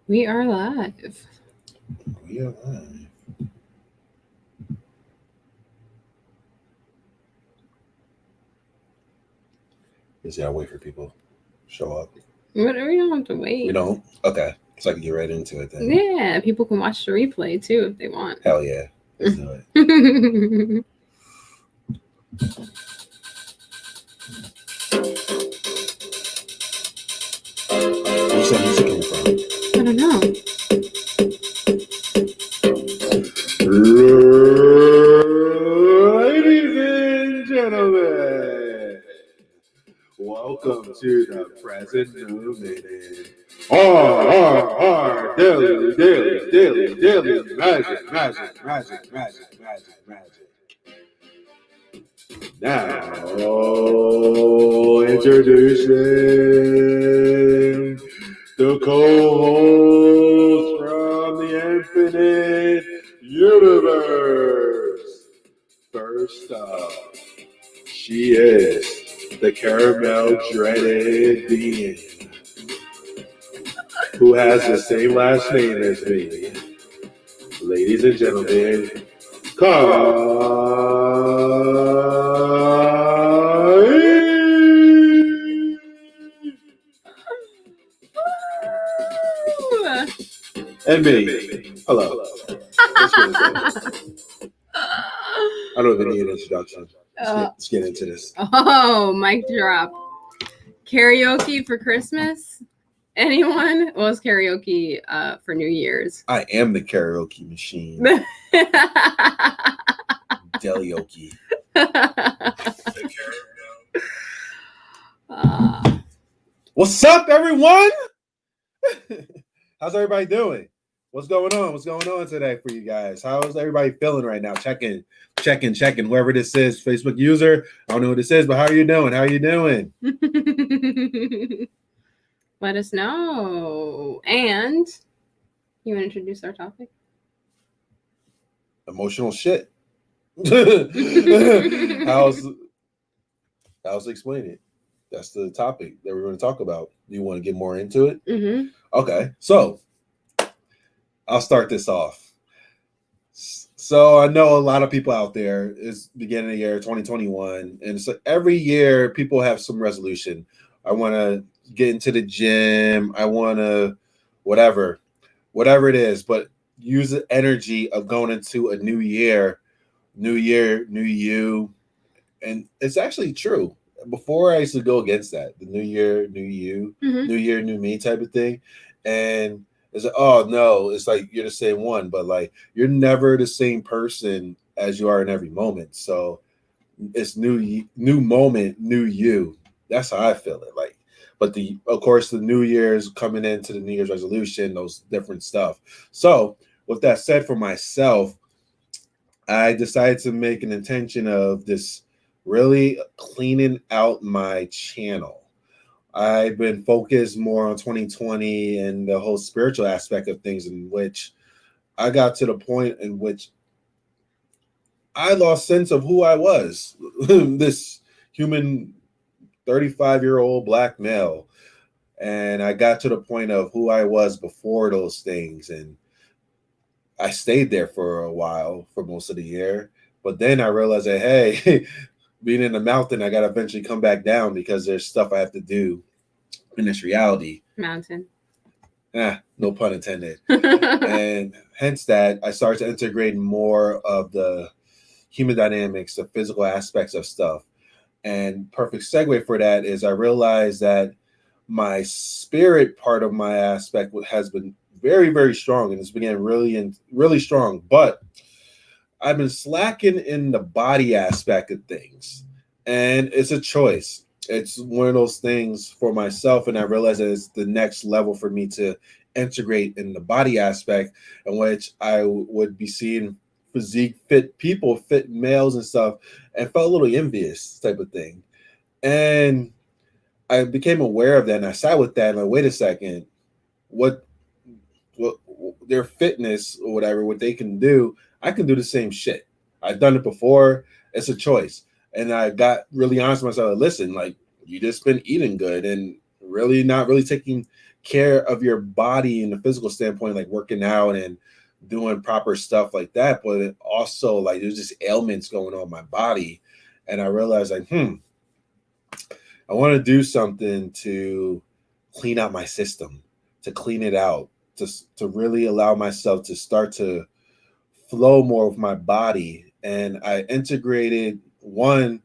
We are live. We are live. Just gotta wait for people to show up. Whatever, we don't have to We wait. don't? Okay. So I can get right into it then. Yeah, people can watch the replay too if they want. Hell yeah. Let's do it. Where's that music coming from? I don't know. Ladies and gentlemen, welcome to the present moment. Daily, magic. Now, introducing the co-host from the infinite universe. First up, she is the caramel dreaded being who has the same last name as me. Ladies and gentlemen, and me. Hello. Let's get into it. I don't even need an introduction. Let's get into this. Oh, mic drop. Karaoke for Christmas? Anyone? Well, it's karaoke for New Year's. I am the karaoke machine. Delioki. What's up, everyone? How's everybody doing? What's going on? What's going on today for you guys? How is everybody feeling right now? Checking. Whoever this is, Facebook user. I don't know who this is, but how are you doing? Let us know. And you want to introduce our topic? Emotional shit. How's explain it? That's the topic that we're going to talk about. Do you want to get more into it? Mm-hmm. Okay, so I'll start this off. So I know a lot of people out there, it's beginning of the year 2021, and so every year people have some resolution. I want to get into the gym. I want to whatever it is, but use the energy of going into a new year, new you. And it's actually true. Before I used to go against that, the new year, new you, new year, new me type of thing. And it's like, oh no, it's like you're the same one, but like you're never the same person as you are in every moment. So it's new moment, new you. That's how I feel it. Like, but of course the New Year's coming into the New Year's resolution, those different stuff. So with that said, for myself, I decided to make an intention of this really cleaning out my channel. I've been focused more on 2020 and the whole spiritual aspect of things, in which I got to the point in which I lost sense of who I was. This human 35-year-old black male. And I got to the point of who I was before those things. And I stayed there for a while, for most of the year. But then I realized that, hey, being in the mountain, I got to eventually come back down because there's stuff I have to do in this reality. Mountain. No pun intended. And hence that, I started to integrate more of the human dynamics, the physical aspects of stuff. And perfect segue for that is I realized that my spirit part of my aspect has been very, very strong, and it's been really strong. But I've been slacking in the body aspect of things, and it's a choice. It's one of those things for myself, and I realize that it's the next level for me to integrate in the body aspect, in which I would be seeing physique fit people, fit males and stuff, and felt a little envious type of thing. And I became aware of that, and I sat with that, and like, wait a second, what their fitness or whatever, what they can do, I can do the same shit. I've done it before. It's a choice. And I got really honest with myself. Listen, like, you just been eating good and really not really taking care of your body in the physical standpoint, like working out and doing proper stuff like that. But it also like there's just ailments going on in my body. And I realized like, I want to do something to clean out my system, to clean it out, to really allow myself to start to flow more with my body. And I integrated one,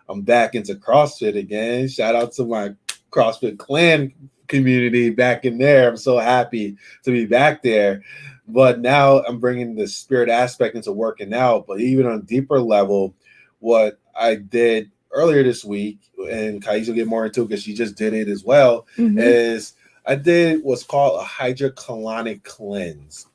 I'm back into CrossFit again. Shout out to my CrossFit clan community back in there. I'm so happy to be back there. But now I'm bringing the spirit aspect into working out. But even on a deeper level, what I did earlier this week, and Kais will get more into it because she just did it as well, is I did what's called a hydrocolonic cleanse.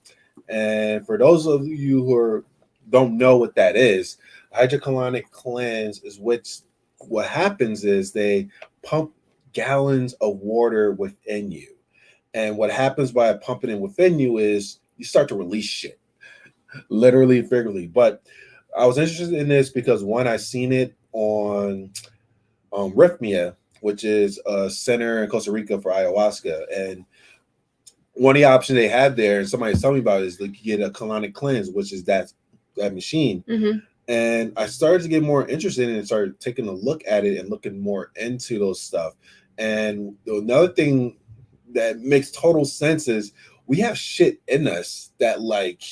And for those of you who don't know what that is, hydrocolonic cleanse is what happens is they pump gallons of water within you. And what happens by pumping it within you is you start to release shit, literally, figuratively. But I was interested in this because one, I seen it on Rhythmia, which is a center in Costa Rica for ayahuasca. And one of the options they had there, and somebody's telling me about it, is like you get a colonic cleanse, which is that machine. And I started to get more interested in it and started taking a look at it and looking more into those stuff. And another thing that makes total sense is we have shit in us that like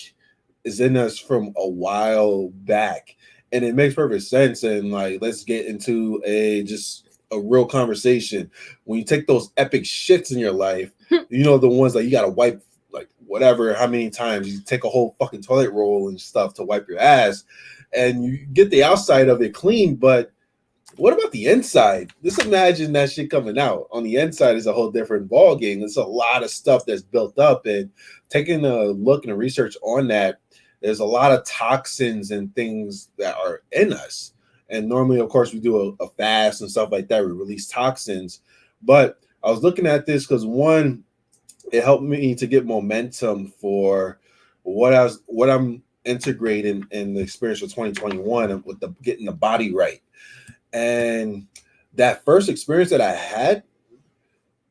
is in us from a while back. And it makes perfect sense. And like, let's get into just a real conversation. When you take those epic shits in your life, you know, the ones that you got to wipe like whatever, how many times you take a whole fucking toilet roll and stuff to wipe your ass, and you get the outside of it clean, but what about the inside? Just imagine that shit coming out. On the inside is a whole different ball game. There's a lot of stuff that's built up, and taking a look and a research on that, there's a lot of toxins and things that are in us. And normally, of course, we do a fast and stuff like that. We release toxins. But I was looking at this because one, it helped me to get momentum for what I'm integrating in the experience for 2021 with getting the body right. And that first experience that I had,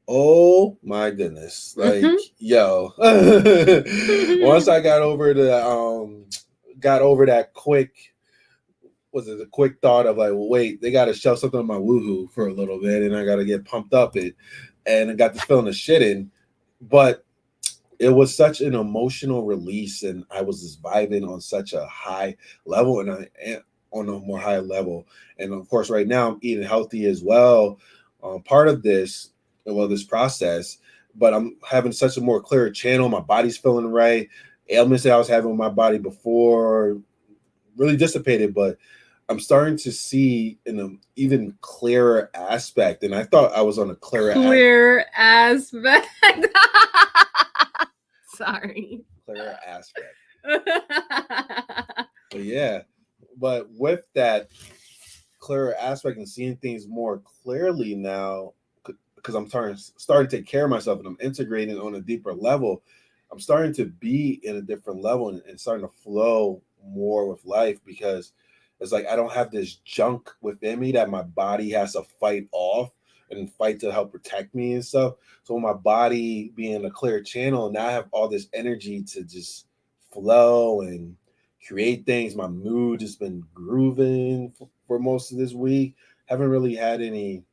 oh my goodness, like yo, once I got over that quick, was it a quick thought of like, well, wait, they got to shove something on my woohoo for a little bit, and I got to get pumped up and I got this feeling of shit in, but it was such an emotional release, and I was just vibing on such a high level, and I am on a more high level. And of course, right now I'm eating healthy as well. Part of this process, but I'm having such a more clear channel. My body's feeling right. Ailments that I was having in my body before really dissipated, but I'm starting to see in an even clearer aspect. And I thought I was on a clear aspect. Sorry. Clearer aspect. But yeah, but with that clearer aspect and seeing things more clearly now, because I'm starting to take care of myself and I'm integrating on a deeper level, I'm starting to be in a different level and starting to flow more with life, because it's like I don't have this junk within me that my body has to fight off and fight to help protect me and stuff. So my body being a clear channel, now I have all this energy to just flow and create things. My mood has been grooving for most of this week. Haven't really had any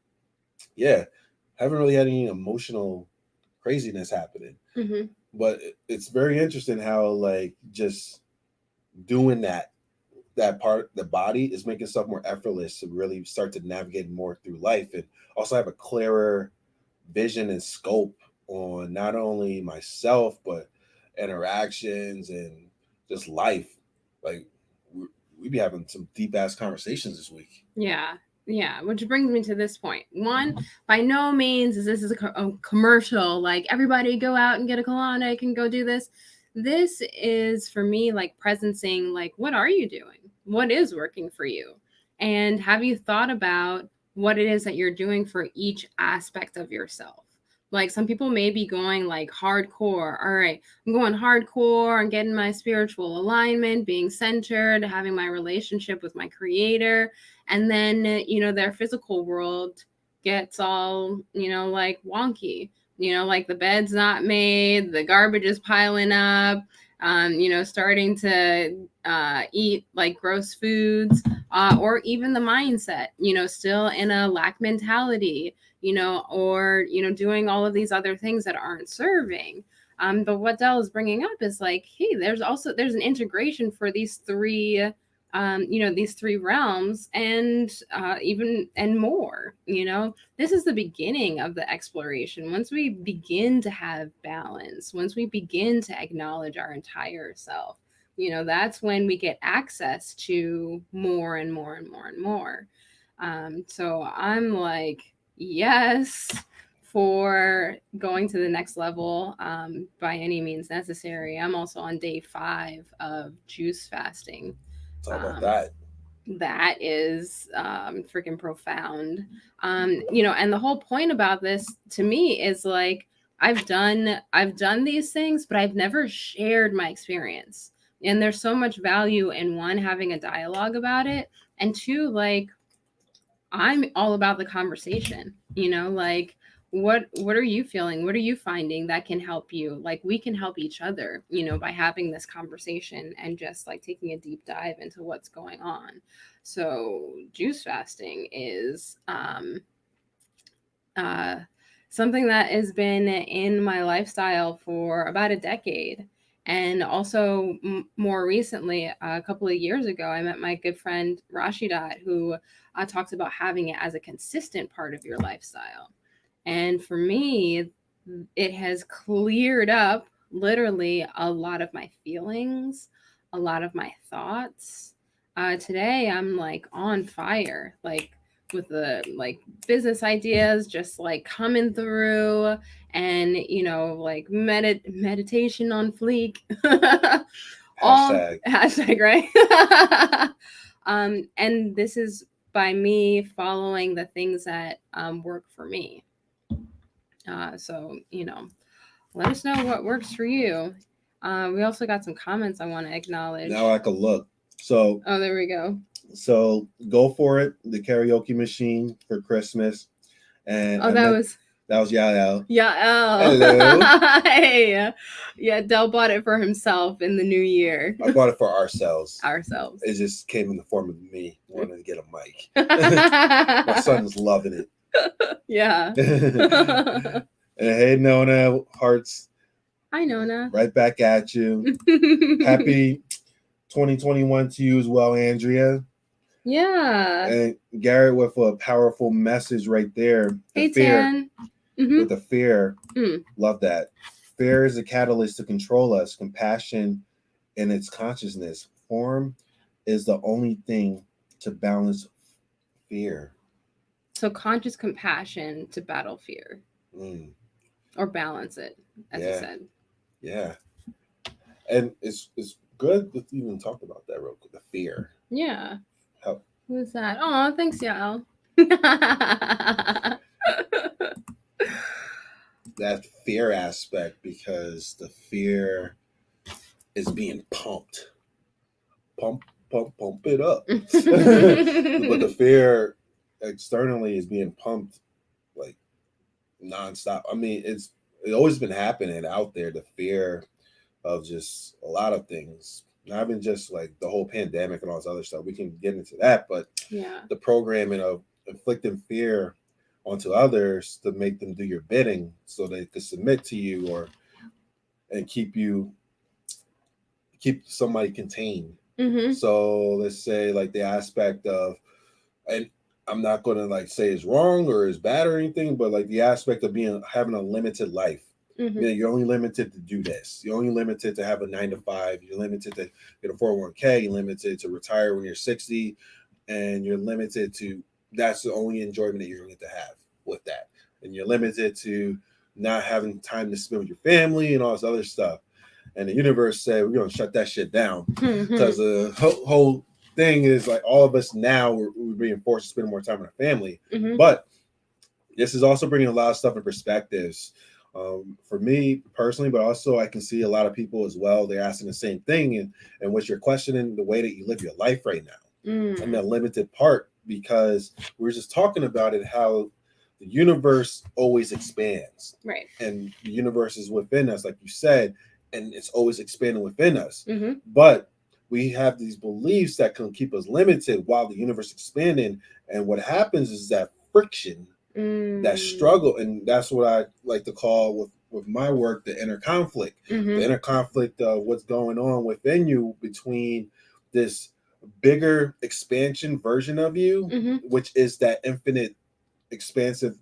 emotional craziness happening. But it's very interesting how like just doing that part, the body is making stuff more effortless to really start to navigate more through life, and also have a clearer vision and scope on not only myself but interactions and just life. Like we be having some deep ass conversations this week. Yeah, which brings me to this point. One, by no means is this a commercial, like everybody go out and get a colonic and go do this. This is for me like presencing, like, what are you doing? What is working for you? And have you thought about what it is that you're doing for each aspect of yourself? Like some people may be going like hardcore. All right, I'm going hardcore and getting my spiritual alignment, being centered, having my relationship with my creator. And then, their physical world gets all, like wonky. Like the bed's not made, the garbage is piling up, starting to eat like gross foods, or even the mindset, still in a lack mentality, or, doing all of these other things that aren't serving. But what Dell is bringing up is like, hey, there's an integration for these three realms, and even and more. This is the beginning of the exploration. Once we begin to have balance, once we begin to acknowledge our entire self, that's when we get access to more and more and more and more. So I'm like, yes, for going to the next level, by any means necessary. I'm also on day 5 of juice fasting. Talk about um, that. that is freaking profound. And the whole point about this to me is like, I've done these things, but I've never shared my experience. And there's so much value in, one, having a dialogue about it, and two, like, I'm all about the conversation. Like, what are you feeling? What are you finding that can help you? Like, we can help each other, by having this conversation and just like taking a deep dive into what's going on. So juice fasting is uh something that has been in my lifestyle for about a decade. And also, more recently, a couple of years ago, I met my good friend Rashidat, who talks about having it as a consistent part of your lifestyle. And for me, it has cleared up literally a lot of my feelings, a lot of my thoughts. Today, I'm like on fire, like with the like business ideas just like coming through, and like meditation on fleek. All Hashtag. hashtag, right? And this is by me following the things that work for me. So, let us know what works for you. We also got some comments I want to acknowledge. Now I can look. So Oh, there we go. so go for it. The karaoke machine for Christmas. And Oh, that was Yael. yeah. Hey, yeah. Dell bought it for himself in the new year. I bought it for ourselves. Ourselves. It just came in the form of me wanting to get a mic. My son's loving it. Yeah. And hey, Nona, hearts. Hi, Nona. Right back at you. Happy 2021 to you as well, Andrea. Yeah. And Garrett with a powerful message right there. Hey, Tan. With the fear. Love that. Fear is a catalyst to control us. Compassion in its consciousness form is the only thing to balance fear. So conscious compassion to battle fear. Or balance it, as you said. Yeah. And it's good to even talk about that real quick. The fear. Yeah. How? Who's that? Oh, thanks, Yael. That fear aspect, because the fear is being pumped. Pump it up. But the fear externally is being pumped like nonstop. I mean, it's always been happening out there. The fear of just a lot of things, not even just like the whole pandemic and all this other stuff. We can get into that, but the programming of inflicting fear onto others to make them do your bidding so they could submit to you and keep somebody contained. So let's say like the aspect of, and I'm not going to like say it's wrong or it's bad or anything, but like the aspect of having a limited life. You're only limited to do this. You're only limited to have a 9-to-5. You're limited to get a 401k. You're limited to retire when you're 60, and you're limited to, that's the only enjoyment that you're going to get to have with that. And you're limited to not having time to spend with your family and all this other stuff. And the universe said, we're going to shut that shit down, because the whole thing is like all of us now, we're being forced to spend more time with our family. But this is also bringing a lot of stuff in perspectives. For me personally, but also I can see a lot of people as well. They're asking the same thing, and what you're questioning the way that you live your life right now. I mean, a limited part, because we're just talking about it, how the universe always expands, Right. and the universe is within us, like you said, and it's always expanding within us. Mm-hmm. But we have these beliefs that can keep us limited while the universe is expanding. And what happens is that friction, that struggle, and that's what I like to call with my work the inner conflict. Mm-hmm. The inner conflict of what's going on within you between this bigger expansion version of you, Mm-hmm. which is that infinite expansive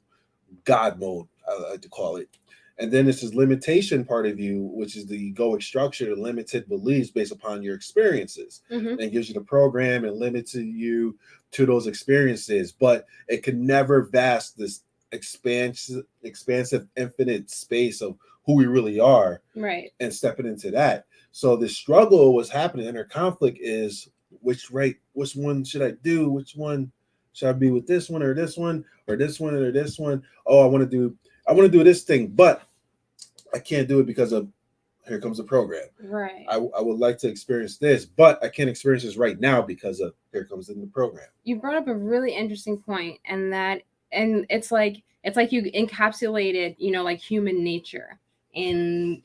God mode, I like to call it. And then it's this limitation part of you, which is the egoic structure, the limited beliefs based upon your experiences. Mm-hmm. And it gives you the program and limits you to those experiences. But it can never vast this expansive, infinite space of who we really are, Right. and stepping into that. So the struggle was happening, inner conflict is which one should I do? Which one should I be with, this one or this one or this one or this one? Oh, I want to do this thing, but I can't do it because of here comes the program. Right. I would like to experience this, but I can't experience this right now because of here comes in the program. You brought up a really interesting point, and it's like you encapsulated, like human nature in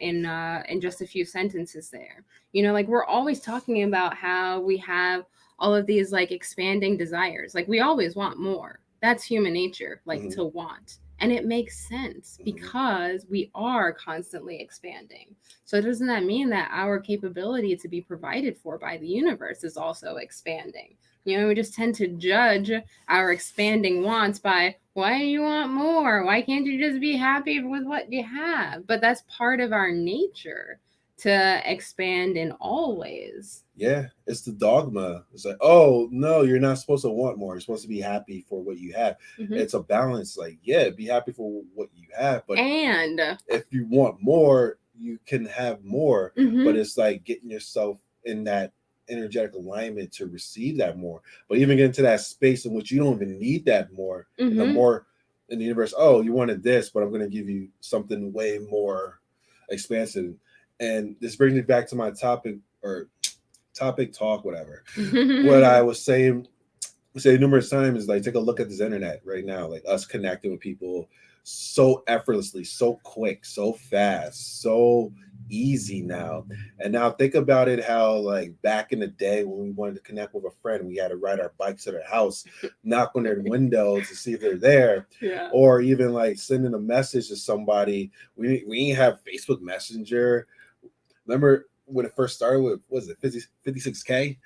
just a few sentences there. Like we're always talking about how we have all of these like expanding desires. Like we always want more. That's human nature, like Mhm. to want. And it makes sense Mhm. because we are constantly expanding. So doesn't that mean that our capability to be provided for by the universe is also expanding? We just tend to judge our expanding wants by, why do you want more? Why can't you just be happy with what you have? But that's part of our nature to expand in all ways. Yeah, it's the dogma. It's like, oh no, you're not supposed to want more. You're supposed to be happy for what you have. Mm-hmm. It's a balance. Like, yeah, be happy for what you have, but and if you want more, you can have more. Mm-hmm. But it's like getting yourself in that energetic alignment to receive that more. But even get into that space in which you don't even need that more. Mm-hmm. And the more in the universe, oh, you wanted this, but I'm going to give you something way more expansive. And this brings me back to my topic talk, whatever. What I was saying numerous times is like, take a look at this internet right now, like us connecting with people so effortlessly, so quick, so fast, so easy now. And now think about it, how like back in the day when we wanted to connect with a friend, we had to ride our bikes to their house, knock on their windows to see if they're there. Yeah. Or even like sending a message to somebody. We didn't have Facebook Messenger. Remember when it first started with, what was it, 56K?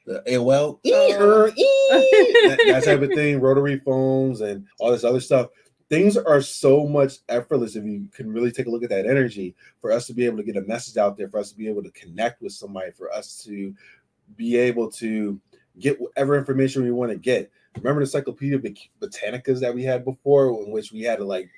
The AOL, that type of thing, rotary phones and all this other stuff. Things are so much effortless if you can really take a look at that energy, for us to be able to get a message out there, for us to be able to connect with somebody, for us to be able to get whatever information we want to get. Remember the Encyclopedia Britannicas that we had before, in which we had to like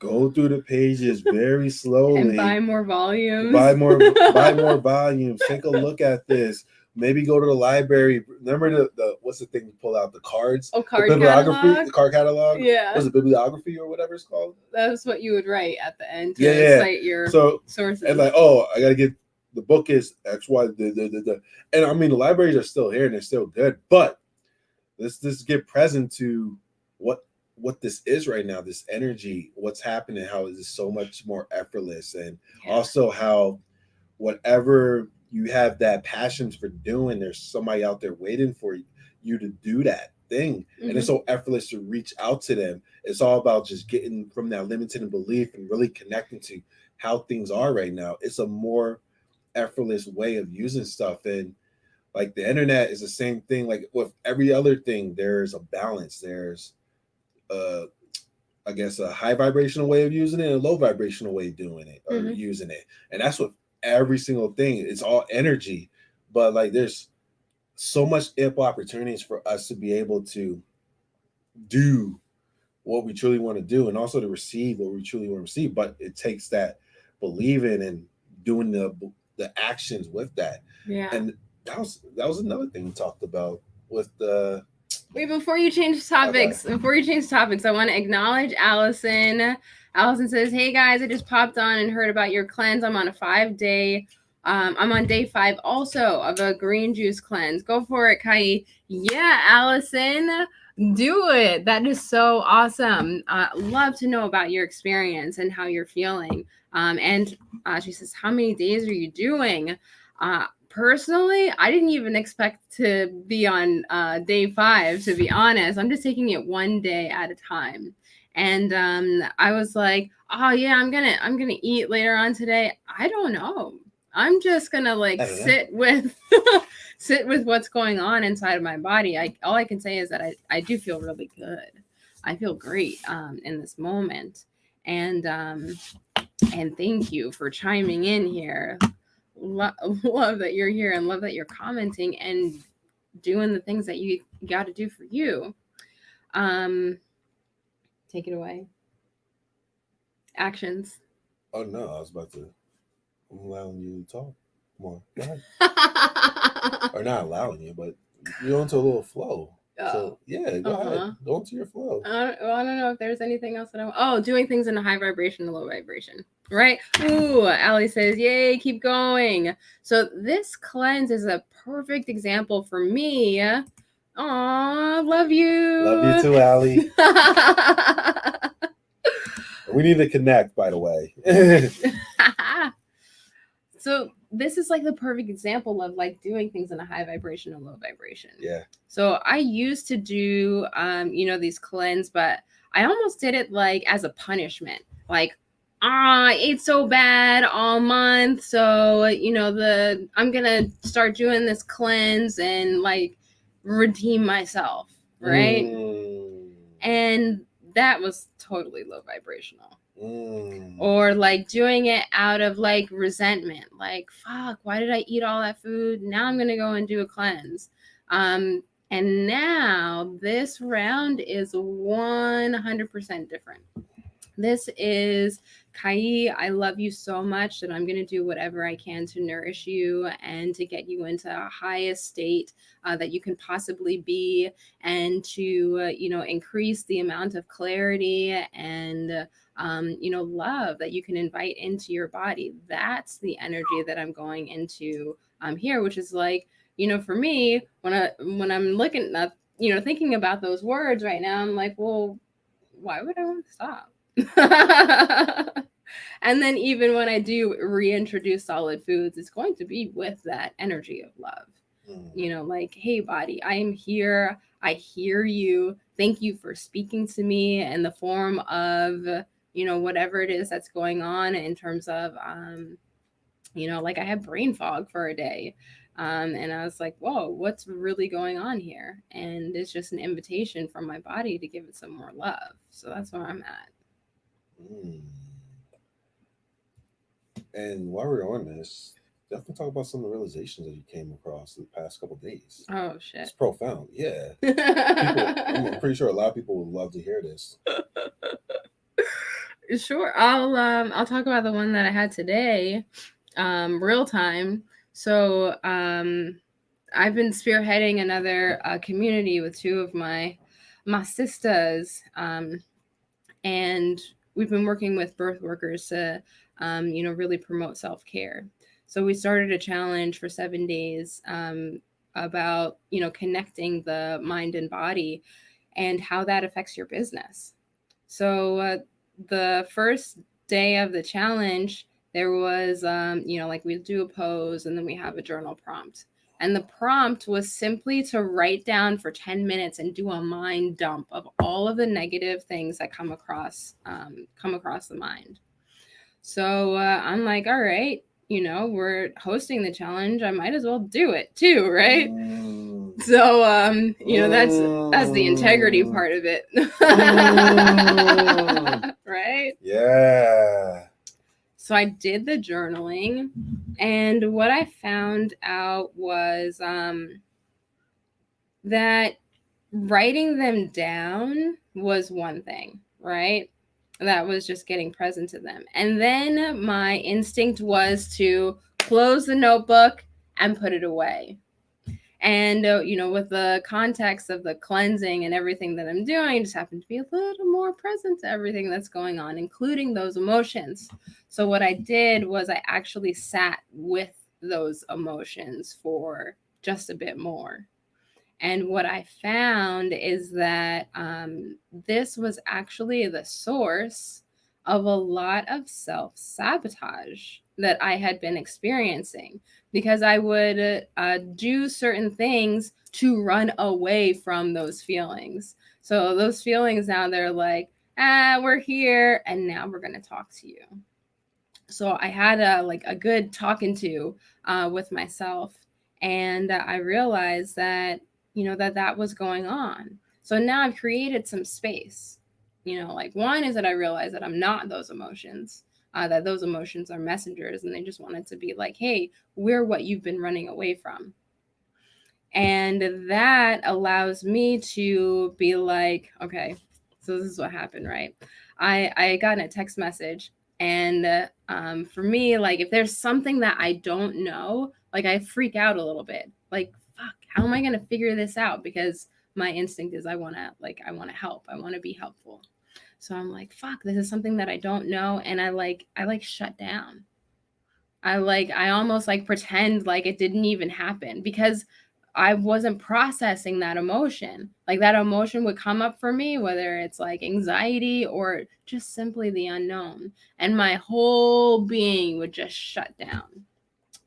go through the pages very slowly and buy more volumes. Buy more volumes. Take a look at this. Maybe go to the library. Remember the what's the thing you pull out? The cards? Oh, card the bibliography? catalog? The card catalog? Yeah. Was it bibliography or whatever it's called? That's what you would write at the end to Yeah. cite your sources. And like, oh, I gotta get the book is X, Y, the. And I mean the libraries are still here and they're still good, but let's just get present to what this is right now, this energy, what's happening, how is this so much more effortless, and also how whatever you have that passion for doing, there's somebody out there waiting for you to do that thing. Mm-hmm. And it's so effortless to reach out to them. It's all about just getting from that limited belief and really connecting to how things are right now. It's a more effortless way of using stuff. And like the internet is the same thing. Like with every other thing, there's a balance. There's I guess a high vibrational way of using it and a low vibrational way of doing it or using it. And that's what every single thing, it's all energy. But like there's so much ample opportunities for us to be able to do what we truly want to do and also to receive what we truly want to receive. But it takes that believing and doing the actions with that. Yeah. And that was another thing we talked about with the Wait, before you change topics, I want to acknowledge Allison. Allison says, hey guys, I just popped on and heard about your cleanse. I'm on a 5-day, I'm on day 5 also of a green juice cleanse. Go for it, Kai. Yeah, Allison. Do it. That is so awesome. Love to know about your experience and how you're feeling. And she says, how many days are you doing? Personally, I didn't even expect to be on day 5, to be honest. I'm just taking it one day at a time. And I was like, oh yeah, I'm gonna eat later on today. I don't know. I'm just gonna like sit with sit with what's going on inside of my body. All I can say is that I do feel really good. I feel great in this moment. And thank you for chiming in here. Love that you're here and love that you're commenting and doing the things that you got to do for you. Take it away. Actions. Oh no, I was about to. I'm allowing you to talk more. Go ahead. Or not allowing you, but you're into a little flow. Oh. So yeah, go ahead. Go into your flow. I don't know if there's anything else that doing things in a high vibration and low vibration. Right? Ooh, Allie says, yay, keep going. So this cleanse is a perfect example for me. Aw, love you. Love you too, Allie. We need to connect, by the way. So this is like the perfect example of like doing things in a high vibration and low vibration. Yeah. So I used to do, these cleanse, but I almost did it like as a punishment. Like, I ate so bad all month. So, I'm going to start doing this cleanse and like redeem myself. Right. And that was totally low vibrational. Or like doing it out of like resentment, like, fuck, why did I eat all that food? Now I'm gonna go and do a cleanse. And now this round is 100% different. This is Kai, I love you so much that I'm going to do whatever I can to nourish you and to get you into a highest state that you can possibly be, and to, increase the amount of clarity and, love that you can invite into your body. That's the energy that I'm going into here, which is like, for me, when I'm looking up, thinking about those words right now, I'm like, well, why would I want to stop? And then even when I do reintroduce solid foods, it's going to be with that energy of love. Like, hey, body, I am here. I hear you. Thank you for speaking to me in the form of, whatever it is that's going on in terms of, like I had brain fog for a day. And I was like, whoa, what's really going on here? And it's just an invitation from my body to give it some more love. So that's where I'm at. And while we're on this, definitely talk about some of the realizations that you came across the past couple of days. Oh shit! It's profound. Yeah, I'm pretty sure a lot of people would love to hear this. Sure, I'll talk about the one that I had today, real time. So I've been spearheading another community with two of my sisters, and we've been working with birth workers to, really promote self-care. So we started a challenge for 7 days about, connecting the mind and body and how that affects your business. So the first day of the challenge, there was, like we do a pose and then we have a journal prompt. And the prompt was simply to write down for 10 minutes and do a mind dump of all of the negative things that come across the mind. So I'm like, all right, we're hosting the challenge. I might as well do it too, right? So that's the integrity part of it. Right? Yeah. So I did the journaling, and what I found out was that writing them down was one thing, right? That was just getting present to them. And then my instinct was to close the notebook and put it away. And, with the context of the cleansing and everything that I'm doing, I just happen to be a little more present to everything that's going on, including those emotions. So what I did was I actually sat with those emotions for just a bit more. And what I found is that this was actually the source of a lot of self-sabotage that I had been experiencing, because I would do certain things to run away from those feelings. So those feelings now, they're like, we're here and now we're going to talk to you. So I had a good talking to with myself, and I realized that that was going on. So now I've created some space. Like, one is that I realized that I'm not those emotions. That those emotions are messengers, and they just wanted to be like, hey, we're what you've been running away from. And that allows me to be like, okay, so this is what happened, right? I got a text message, and for me, like, if there's something that I don't know, like, I freak out a little bit. Like, fuck, how am I gonna figure this out? Because my instinct is I wanna help. I wanna be helpful. So I'm like, fuck, this is something that I don't know, and I shut down. I almost like pretend like it didn't even happen, because I wasn't processing that emotion. Like, that emotion would come up for me, whether it's like anxiety or just simply the unknown. And my whole being would just shut down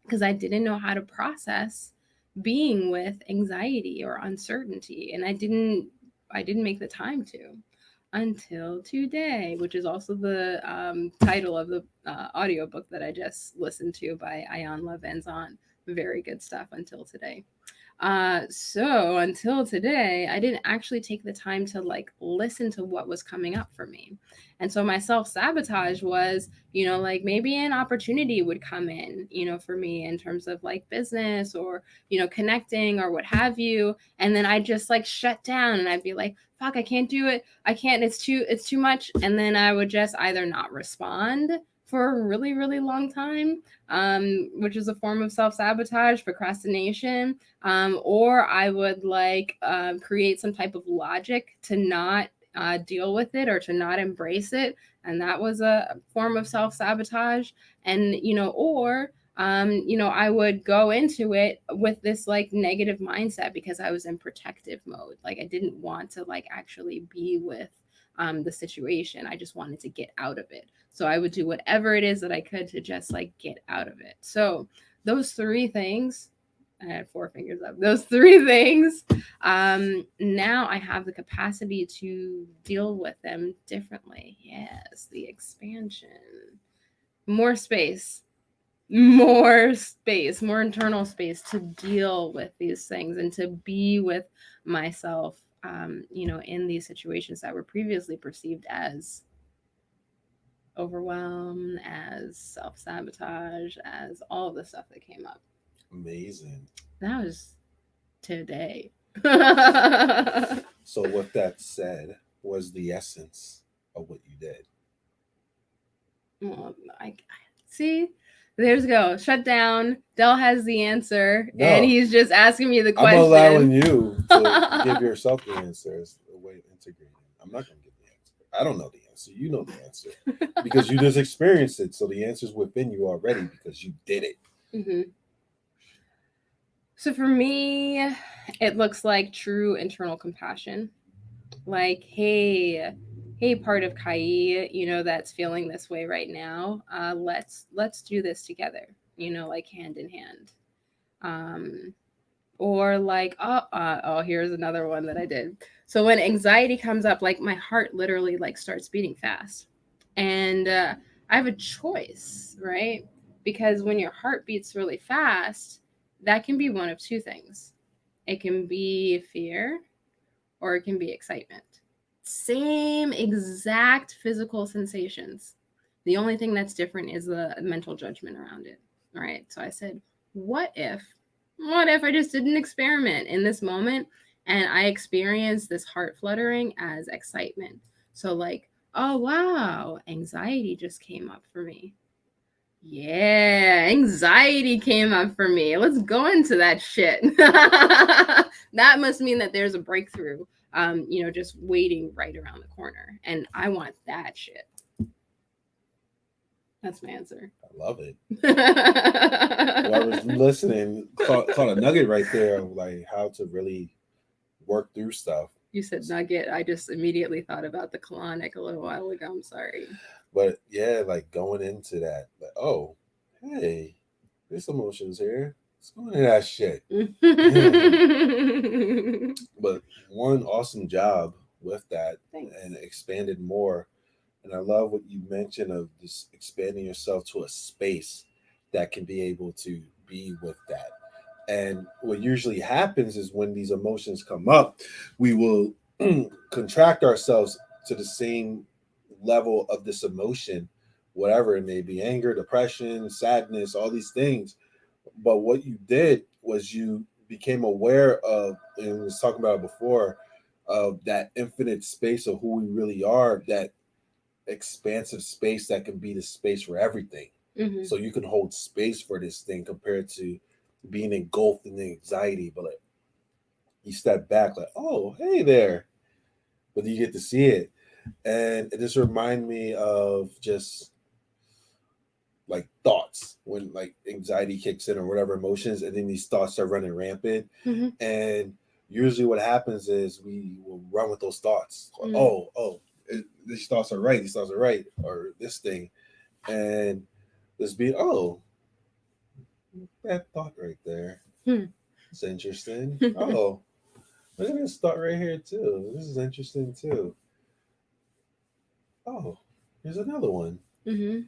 because I didn't know how to process being with anxiety or uncertainty. And I didn't make the time to, until today, which is also the title of the audiobook that I just listened to by Iyanla Vanzant. Very good stuff. Until today. So until today, I didn't actually take the time to like listen to what was coming up for me. And so my self-sabotage was, like, maybe an opportunity would come in, for me in terms of like business or, connecting or what have you. And then I just like shut down and I'd be like, fuck, I can't do it. I can't, it's too much. And then I would just either not respond for a really, really long time, which is a form of self-sabotage, procrastination, or I would like create some type of logic to not deal with it or to not embrace it, and that was a form of self-sabotage. And I would go into it with this like negative mindset because I was in protective mode. Like, I didn't want to like actually be with the situation. I just wanted to get out of it. So I would do whatever it is that I could to just like get out of it. So those three things, I had four fingers up. Those three things, now I have the capacity to deal with them differently. Yes, the expansion. More space, more internal space to deal with these things and to be with myself, in these situations that were previously perceived as overwhelm, as self-sabotage, as all of the stuff that came up. Amazing. That was today. So with that said, was the essence of what you did? Well, I see. There's go. Shut down. Dell has the answer, No. and he's just asking me the question. I'm allowing you to give yourself the answer as a way of integrating. I'm not going to give the answer. I don't know the answer. You know the answer because you just experienced it. So the answer's within you already because you did it. Mm-hmm. So for me, it looks like true internal compassion. Like, hey, part of Kai, that's feeling this way right now. Let's do this together. Like hand in hand. Or like, here's another one that I did. So when anxiety comes up, like my heart literally like starts beating fast, and I have a choice, right? Because when your heart beats really fast, that can be one of two things. It can be fear, or it can be excitement. Same exact physical sensations. The only thing that's different is the mental judgment around it. All right. So I said, what if I just did an experiment in this moment and I experienced this heart fluttering as excitement? So like, oh wow, anxiety just came up for me. Yeah, anxiety came up for me. Let's go into that shit. That must mean that there's a breakthrough, just waiting right around the corner. And I want that shit. That's my answer. I love it. Well, I was listening, caught a nugget right there of like how to really work through stuff. You said nugget. I just immediately thought about the colonic a little while ago. I'm sorry. But yeah, like going into that, like, oh, hey, there's emotions here. Let's go into that shit. But one awesome job with that Thanks. and expanded more. And I love what you mentioned of just expanding yourself to a space that can be able to be with that. And what usually happens is when these emotions come up, we will contract ourselves to the same level of this emotion, whatever it may be, anger, depression, sadness, all these things. But what you did was you became aware of, and we was talking about it before, of that infinite space of who we really are, that expansive space that can be the space for everything. Mhm. So you can hold space for this thing compared to being engulfed in the anxiety. But like you step back, like, oh, hey there, but you get to see it, and it just remind me of just like thoughts when like anxiety kicks in or whatever emotions, and then these thoughts start running rampant. Mhm. And usually, what happens is we will run with those thoughts. Like, Mhm. oh, these thoughts are right. These thoughts are right, or this thing, and this be that thought right there. Hmm. It's interesting. Oh, look at this thought right here too. This is interesting too. Oh, here's another one. Mhm.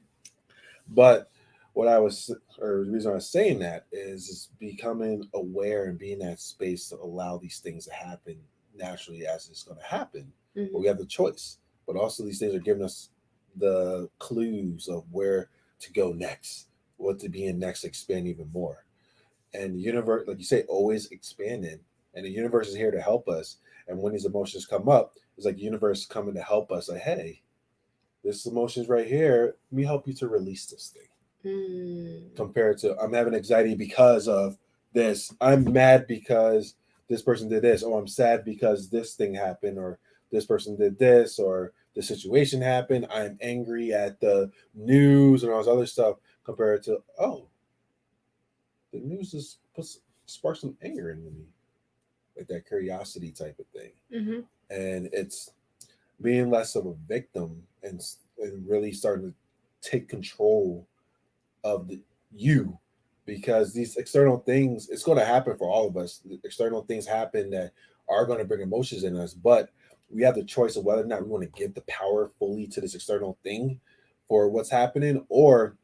But what I was, or the reason I was saying that is becoming aware and being in that space to allow these things to happen naturally as it's going to happen. But Mhm. we have the choice. But also, these things are giving us the clues of where to go next, what to be in next, expand even more. And the universe, like you say, always expanding. And the universe is here to help us. And when these emotions come up, it's like the universe coming to help us. Like, hey, this emotion's right here. Let me help you to release this thing. Mm. Compared to I'm having anxiety because of this. I'm mad because this person did this. Oh, I'm sad because this thing happened, or this person did this, or the situation happened. I'm angry at the news and all this other stuff. Compared to the news just sparks some anger in me, like that curiosity type of thing. Mhm. And it's being less of a victim and really starting to take control of you, because these external things, it's going to happen for all of us. External things happen that are going to bring emotions in us, but we have the choice of whether or not we want to give the power fully to this external thing for what's happening, or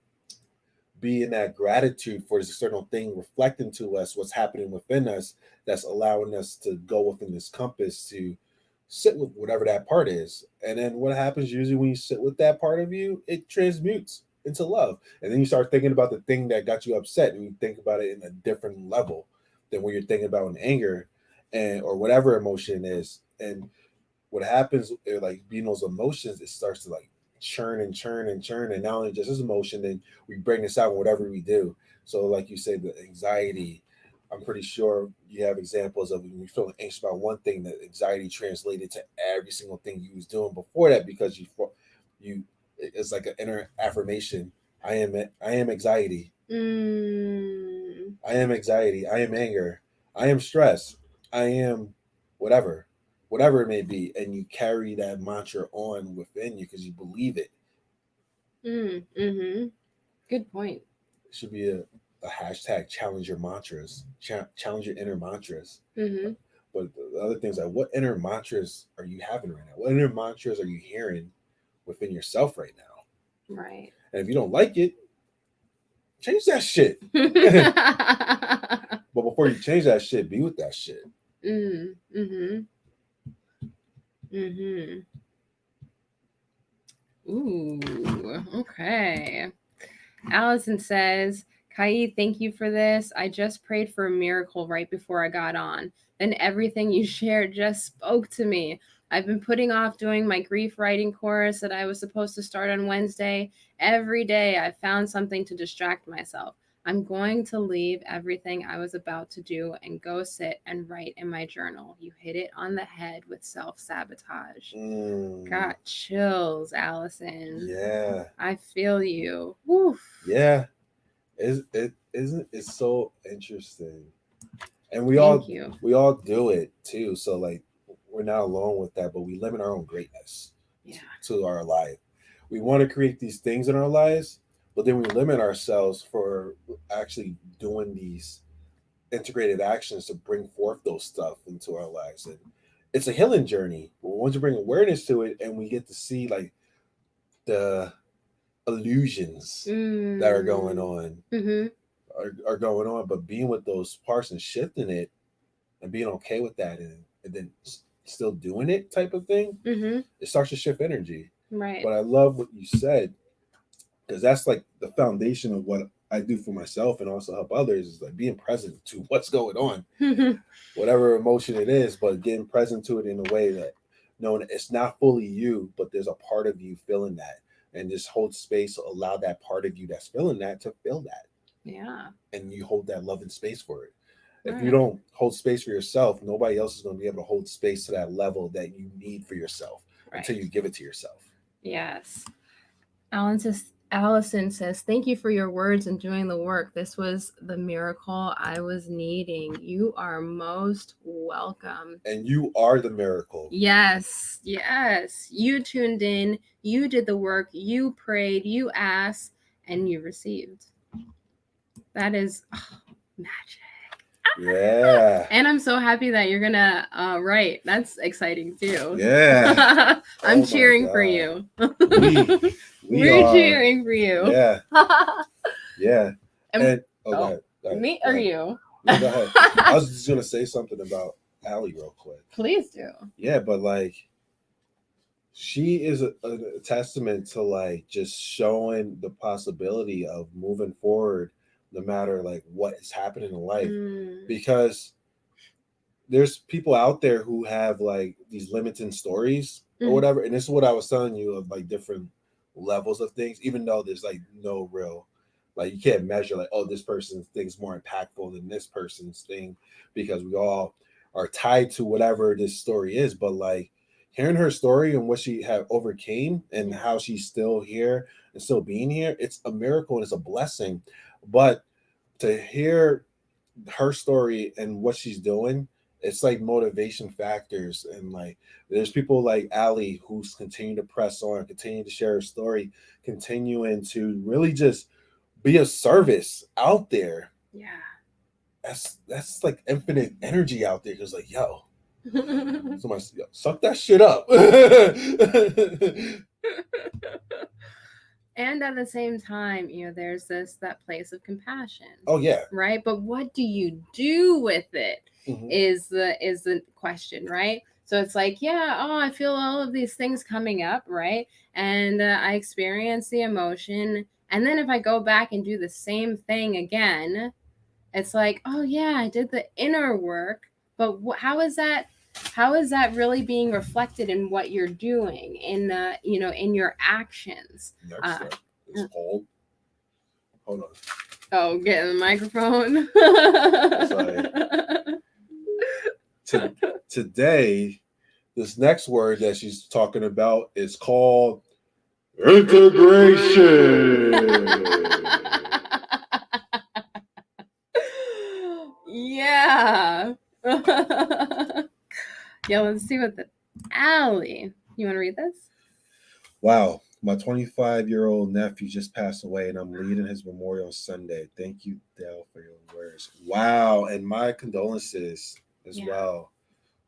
be in that gratitude for this external thing reflecting to us what's happening within us, that's allowing us to go within this compass to sit with whatever that part is. And then what happens usually when you sit with that part of you, it transmutes into love. And then you start thinking about the thing that got you upset, and you think about it in a different level than what you're thinking about in anger and or whatever emotion is. And what happens, like being those emotions, it starts to like churn and churn and churn, and not only just this emotion, then we bring this out in whatever we do. So like you say, the anxiety, I'm pretty sure you have examples of when you feeling anxious about one thing, that anxiety translated to every single thing you was doing before that, because you it's like an inner affirmation. I am anxiety. Mm. I am anxiety. I am anger. I am stress. I am whatever, whatever it may be. And you carry that mantra on within you because you believe it. Mm. Mhm. Good point. It should be a hashtag challenge your mantras, challenge your inner mantras. Mhm. But the other things, like, what inner mantras are you having right now? What inner mantras are you hearing within yourself right now? Right. And if you don't like it, change that shit. But before you change that shit, be with that shit. Mm. Mhm. Mhm. Ooh. Okay. Allison says, Kai, thank you for this. I just prayed for a miracle right before I got on. Then everything you shared just spoke to me. I've been putting off doing my grief writing course that I was supposed to start on Wednesday. Every day I found something to distract myself. I'm going to leave everything I was about to do and go sit and write in my journal. You hit it on the head with self sabotage. Mm, Got chills, Allison. yeah, I feel you. Woof. yeah. It isn't. It's so interesting And Thank you. we all do it too. So like we're not alone with that, but we limit our own greatness Yeah. to our life. We want to create these things in our lives, but then we limit ourselves for actually doing these integrated actions to bring forth those stuff into our lives. And it's a healing journey. But once you bring awareness to it and we get to see like the illusions that are going Mm. on Mm-hmm. are going on, but being with those parts and shifting it and being okay with that and then still doing it type of thing, Mm-hmm. it starts to shift energy. Right. But I love what you said because that's like the foundation of what I do for myself and also help others is like being present to what's going on, whatever emotion it is, but getting present to it in a way that knowing it's not fully you, but there's a part of you feeling that. And just hold space, allow that part of you that's feeling that to feel that. Yeah. And you hold that love and space for it. If you Right. don't hold space for yourself, nobody else is going to be able to hold space to that level that you need for yourself until Right. you give it to yourself. Yes. Allison says, "Thank you for your words and doing the work. This was the miracle I was needing. You are most welcome." And you are the miracle. Yes, yes. You tuned in, you did the work, you prayed, you asked, and you received. That is magic. Yeah. And I'm so happy that you're gonna write. That's exciting too. Yeah. I'm Oh my cheering for God. you. We We're are. cheering for you. Yeah. Yeah. And, And oh, go oh, ahead. Go ahead. me Go or ahead. you? No, go ahead. I was just gonna say something about Allie real quick. Please do. Yeah, but like she is a testament to like just showing the possibility of moving forward no matter like what is happening in life. Mm. Because there's people out there who have like these limiting stories or whatever. And this is what I was telling you of like different levels of things, even though there's like no real like you can't measure like, oh, this person's thing's more impactful than this person's thing because we all are tied to whatever this story is. But like hearing her story and what she have overcame and how she's still here and still being here, it's a miracle and it's a blessing. But to hear her story and what she's doing, it's like motivation factors. And like there's people like Allie who's continuing to press on, continuing to share her story, continuing to really just be a service out there. Yeah. That's like infinite energy out there. Cause like, yo, somebody suck that shit up. And at the same time, there's that place of compassion. Oh yeah. Right? But what do you do with it? Mm-hmm. Is the question, right? So it's like, yeah, oh, I feel all of these things coming up, right? And I experience the emotion. And then if I go back and do the same thing again, it's like, oh yeah, I did the inner work, but how is that? How is that really being reflected in what you're doing in in your actions? Next step is hold. Hold on. Oh, get in the microphone. Today, this next word that she's talking about is called integration. Yeah. Yeah, let's see what Allie. You want to read this? Wow. My 25-year-old nephew just passed away, and I'm leading his memorial Sunday. Thank you, Dale, for your words. Wow. And my condolences as well.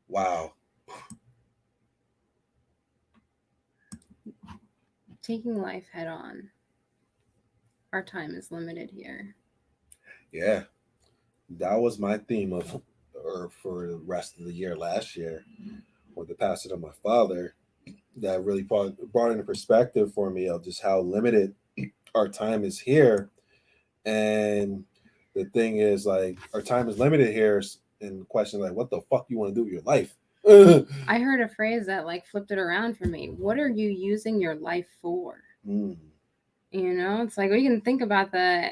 Wow. Taking life head on. Our time is limited here. Yeah. That was my theme for the rest of the year last year with the passing of my father. That really brought into perspective for me of just how limited our time is here. And the thing is, like, our time is limited here. And the question, like, what the fuck you want to do with your life? I heard a phrase that like flipped it around for me. What are you using your life for? It's like we can think about the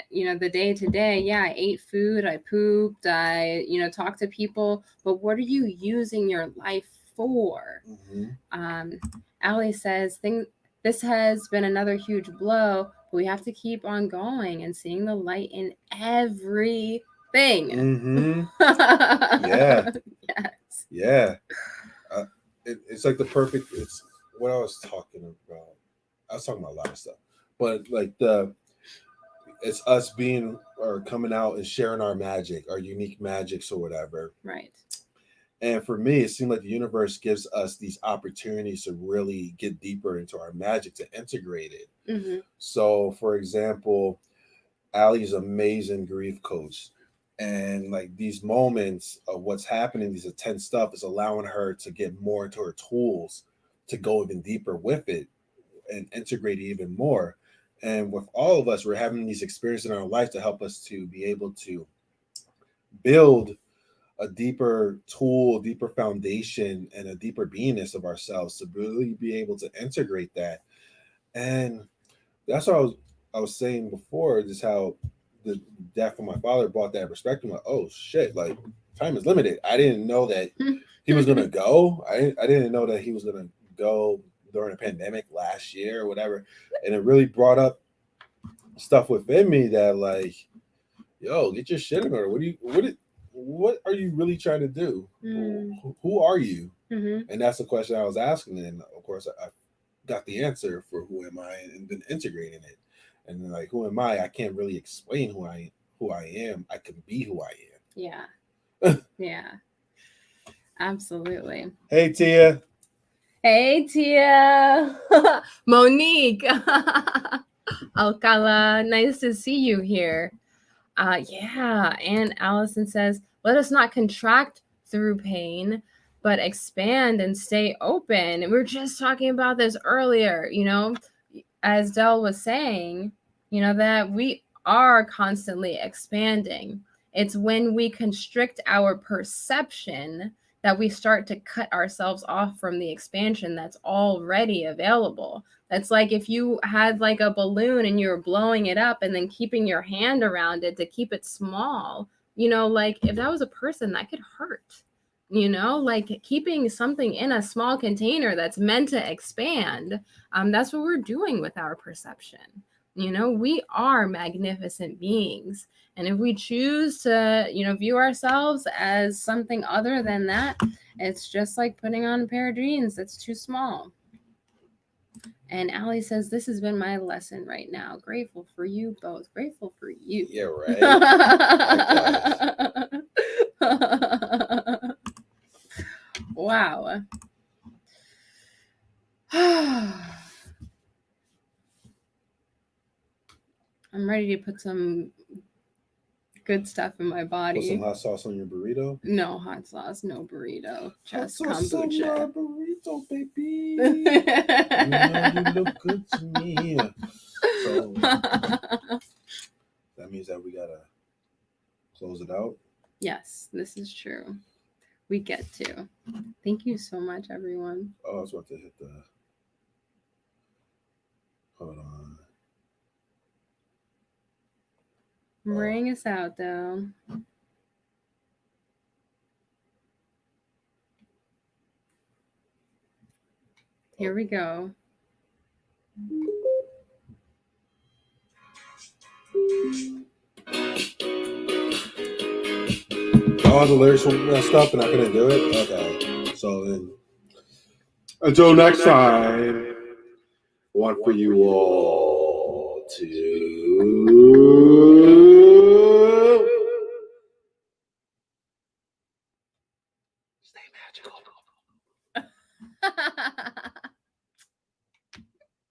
day to day. Yeah, I ate food, I pooped, I talked to people, but what are you using your life for? Allie says, this has been another huge blow, but we have to keep on going and seeing the light in everything. thing. Mm-hmm. Yeah. Yes. Yeah. It's like the perfect. It's what I was talking about. I was talking about a lot of stuff, but like it's us being or coming out and sharing our magic, our unique magics or whatever. Right. And for me, it seemed like the universe gives us these opportunities to really get deeper into our magic, to integrate it. Mm-hmm. So, for example, Allie's amazing grief coach. And like these moments of what's happening, these intense stuff is allowing her to get more into her tools to go even deeper with it and integrate it even more. And with all of us, we're having these experiences in our life to help us to be able to build a deeper tool, deeper foundation, and a deeper beingness of ourselves to really be able to integrate that. And that's what I was saying before, just how the death of my father brought that perspective. Like, oh shit, like time is limited. I didn't know that he was gonna go. I didn't know that he was gonna go during a pandemic last year or whatever. And it really brought up stuff within me that like, yo, get your shit in order. What are you really trying to do? Who are you? Mm-hmm. And that's the question I was asking. And of course, I got the answer for who am I and been integrating it. And then, like, who am I? I can't really explain who I am. I can be who I am. Yeah. Yeah. Absolutely. Hey, Tia. Hey, Tia. Monique. Alcala, nice to see you here. Yeah. And Allison says, let us not contract through pain, but expand and stay open. And we were just talking about this earlier, as Del was saying, that we are constantly expanding. It's when we constrict our perception that we start to cut ourselves off from the expansion that's already available. That's like if you had like a balloon and you were blowing it up and then keeping your hand around it to keep it small, like if that was a person, that could hurt. Like keeping something in a small container that's meant to expand. That's what we're doing with our perception. We are magnificent beings. And if we choose to, view ourselves as something other than that, it's just like putting on a pair of jeans that's too small. And Allie says, this has been my lesson right now. Grateful for you both. Grateful for you. Yeah, right. Wow. I'm ready to put some good stuff in my body. Put some hot sauce on your burrito? No hot sauce, no burrito. Just hot sauce kombucha. On my burrito, baby. You look good to me. So that means that we gotta close it out. Yes, this is true. We get to. Thank you so much, everyone. Oh, I was about to hit the. Hold on. Bring us out, though. Here we go. Oh, the lyrics were messed up and I couldn't do it? Okay. So then, until next time, I want for you all to